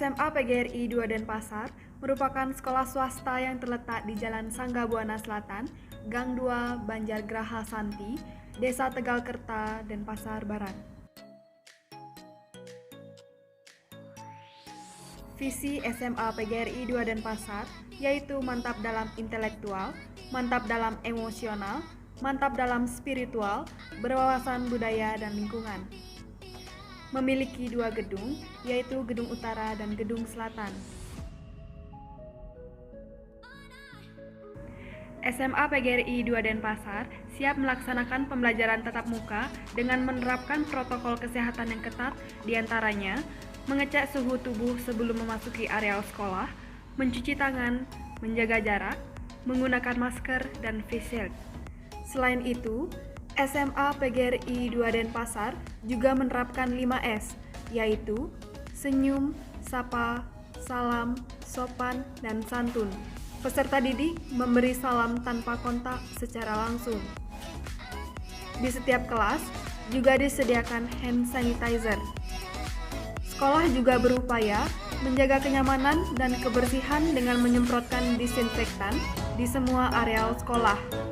SMA PGRI 2 Denpasar merupakan sekolah swasta yang terletak di Jalan Sangga Buana Selatan, Gang 2, Banjargraha Santi, Desa Tegalkerta, Denpasar Barat. Visi SMA PGRI 2 Denpasar yaitu mantap dalam intelektual, mantap dalam emosional, mantap dalam spiritual, berwawasan budaya dan lingkungan. Memiliki 2 gedung, yaitu Gedung Utara dan Gedung Selatan. SMA PGRI 2 Denpasar siap melaksanakan pembelajaran tatap muka dengan menerapkan protokol kesehatan yang ketat, diantaranya mengecek suhu tubuh sebelum memasuki areal sekolah, mencuci tangan, menjaga jarak, menggunakan masker, dan face shield. Selain itu, SMA PGRI 2 Denpasar juga menerapkan 5S, yaitu senyum, sapa, salam, sopan, dan santun. Peserta didik memberi salam tanpa kontak secara langsung. Di setiap kelas juga disediakan hand sanitizer. Sekolah juga berupaya menjaga kenyamanan dan kebersihan dengan menyemprotkan disinfektan di semua areal sekolah.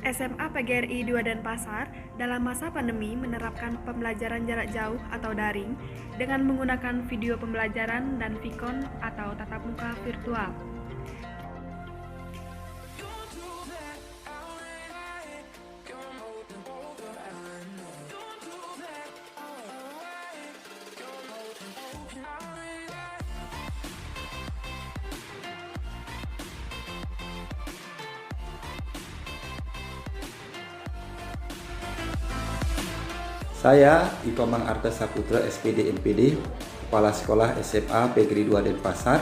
SMA PGRI 2 Denpasar dalam masa pandemi menerapkan pembelajaran jarak jauh atau daring dengan menggunakan video pembelajaran dan VCon atau tatap muka virtual. Saya Ikomang Arta Saputra SPD MPD, Kepala Sekolah SMA PGRI 2 Denpasar,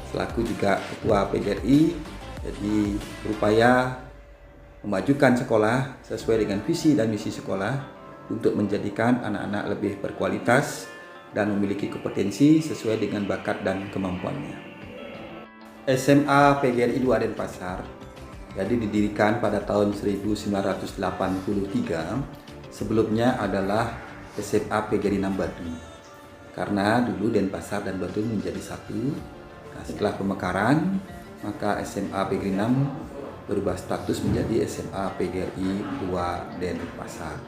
selaku juga Ketua PGRI, jadi berupaya memajukan sekolah sesuai dengan visi dan misi sekolah untuk menjadikan anak-anak lebih berkualitas dan memiliki kompetensi sesuai dengan bakat dan kemampuannya. SMA PGRI 2 Denpasar jadi didirikan pada tahun 1983. Sebelumnya adalah SMA PGRI 6 Badung, karena dulu Denpasar dan Badung menjadi satu. Nah, setelah pemekaran, maka SMA PGRI 6 berubah status menjadi SMA PGRI 2 Denpasar.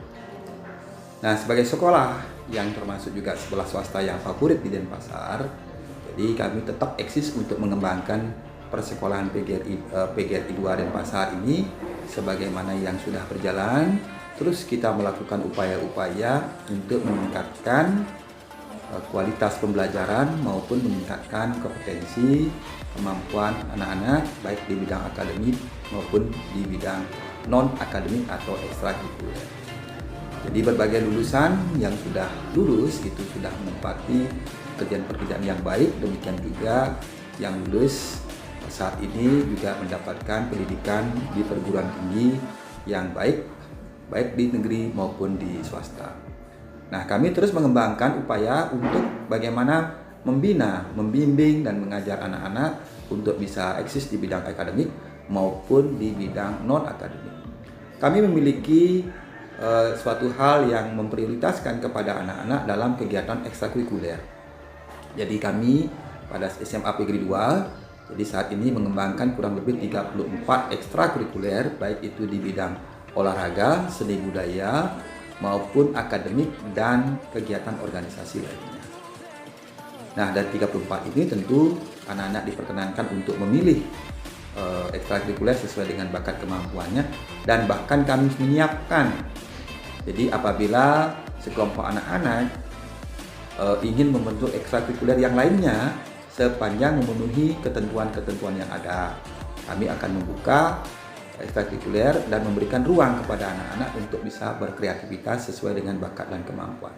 Nah, sebagai sekolah yang termasuk juga sekolah swasta yang favorit di Denpasar, jadi kami tetap eksis untuk mengembangkan persekolahan PGRI 2 Denpasar ini sebagaimana yang sudah berjalan. Terus kita melakukan upaya-upaya untuk meningkatkan kualitas pembelajaran maupun meningkatkan kompetensi kemampuan anak-anak baik di bidang akademik maupun di bidang non-akademik atau ekstrakurikuler. Jadi berbagai lulusan yang sudah lulus itu sudah menempati pekerjaan-pekerjaan yang baik, demikian juga yang lulus saat ini juga mendapatkan pendidikan di perguruan tinggi yang baik di negeri maupun di swasta. Nah, kami terus mengembangkan upaya untuk bagaimana membina, membimbing, dan mengajar anak-anak untuk bisa eksis di bidang akademik maupun di bidang non-akademik. Kami memiliki suatu hal yang memprioritaskan kepada anak-anak dalam kegiatan ekstrakurikuler. Jadi kami pada SMA Negeri 2, jadi saat ini mengembangkan kurang lebih 34 ekstrakurikuler, baik itu di bidang olahraga, seni budaya, maupun akademik dan kegiatan organisasi lainnya. Nah, dari 34 ini tentu anak-anak diperkenankan untuk memilih ekstrakurikuler sesuai dengan bakat kemampuannya, dan bahkan kami menyiapkan. Jadi apabila sekelompok anak-anak ingin membentuk ekstrakurikuler yang lainnya sepanjang memenuhi ketentuan-ketentuan yang ada, kami akan membuka ekstrakurikuler dan memberikan ruang kepada anak-anak untuk bisa berkreativitas sesuai dengan bakat dan kemampuan.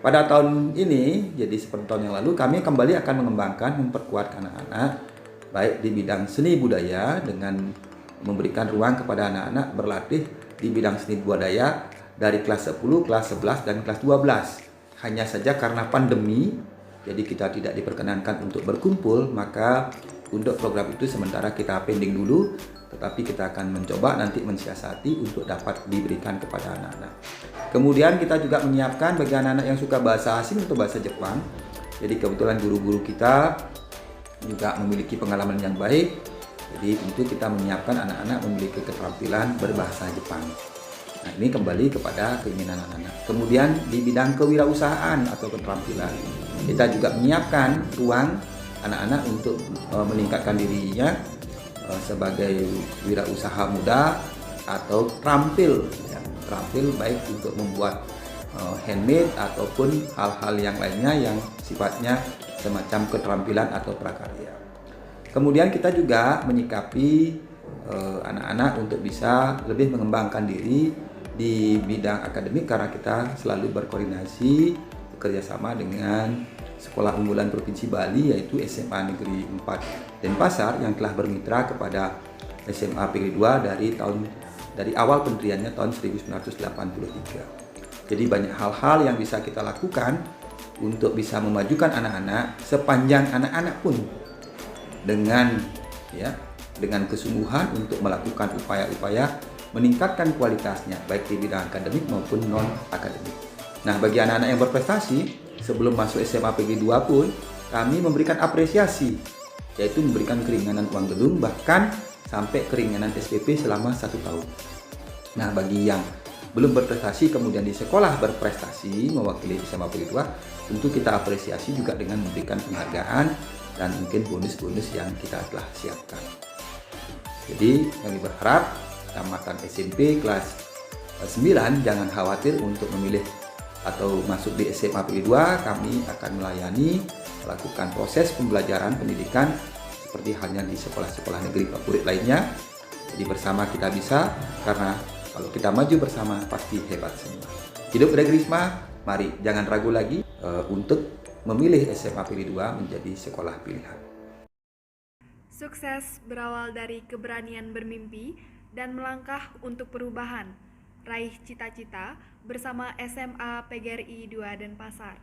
Pada tahun ini, jadi seperti tahun yang lalu, kami kembali akan mengembangkan, memperkuat anak-anak baik di bidang seni budaya dengan memberikan ruang kepada anak-anak berlatih di bidang seni budaya dari kelas 10, kelas 11, dan kelas 12. Hanya saja karena pandemi, jadi kita tidak diperkenankan untuk berkumpul, maka untuk program itu sementara kita pending dulu, tetapi kita akan mencoba nanti mensiasati untuk dapat diberikan kepada anak-anak. Kemudian kita juga menyiapkan bagi anak-anak yang suka bahasa asing atau bahasa Jepang. Jadi kebetulan guru-guru kita juga memiliki pengalaman yang baik. Jadi tentu kita menyiapkan anak-anak memiliki keterampilan berbahasa Jepang. Nah, ini kembali kepada keinginan anak-anak. Kemudian di bidang kewirausahaan atau keterampilan, kita juga menyiapkan ruang anak-anak untuk meningkatkan dirinya sebagai wirausaha muda atau terampil, ya, terampil baik untuk membuat handmade ataupun hal-hal yang lainnya yang sifatnya semacam keterampilan atau prakarya. Kemudian kita juga menyikapi anak-anak untuk bisa lebih mengembangkan diri di bidang akademik karena kita selalu berkoordinasi bekerjasama dengan Sekolah Unggulan Provinsi Bali, yaitu SMA Negeri 4 Denpasar yang telah bermitra kepada SMA Negeri 2 dari awal pendiriannya tahun 1983. Jadi banyak hal-hal yang bisa kita lakukan untuk bisa memajukan anak-anak sepanjang anak-anak pun dengan kesungguhan untuk melakukan upaya-upaya meningkatkan kualitasnya baik di bidang akademik maupun non akademik. Nah, bagi anak-anak yang berprestasi sebelum masuk SMA Negeri 2 pun kami memberikan apresiasi, yaitu memberikan keringanan uang gedung bahkan sampai keringanan SPP selama 1 tahun. Nah, bagi yang belum berprestasi kemudian di sekolah berprestasi mewakili SMA Negeri 2, tentu kita apresiasi juga dengan memberikan penghargaan dan mungkin bonus-bonus yang kita telah siapkan. Jadi kami berharap tamatan SMP kelas 9 jangan khawatir untuk memilih atau masuk di SMA Negeri 2. Kami akan melayani, melakukan proses pembelajaran pendidikan seperti halnya di sekolah-sekolah negeri favorit lainnya. Jadi bersama kita bisa, karena kalau kita maju bersama pasti hebat semua. Hidup Negeri Risma, mari jangan ragu lagi untuk memilih SMA Negeri 2 menjadi sekolah pilihan. Sukses berawal dari keberanian bermimpi dan melangkah untuk perubahan. Raih cita-cita bersama SMA PGRI 2 Denpasar.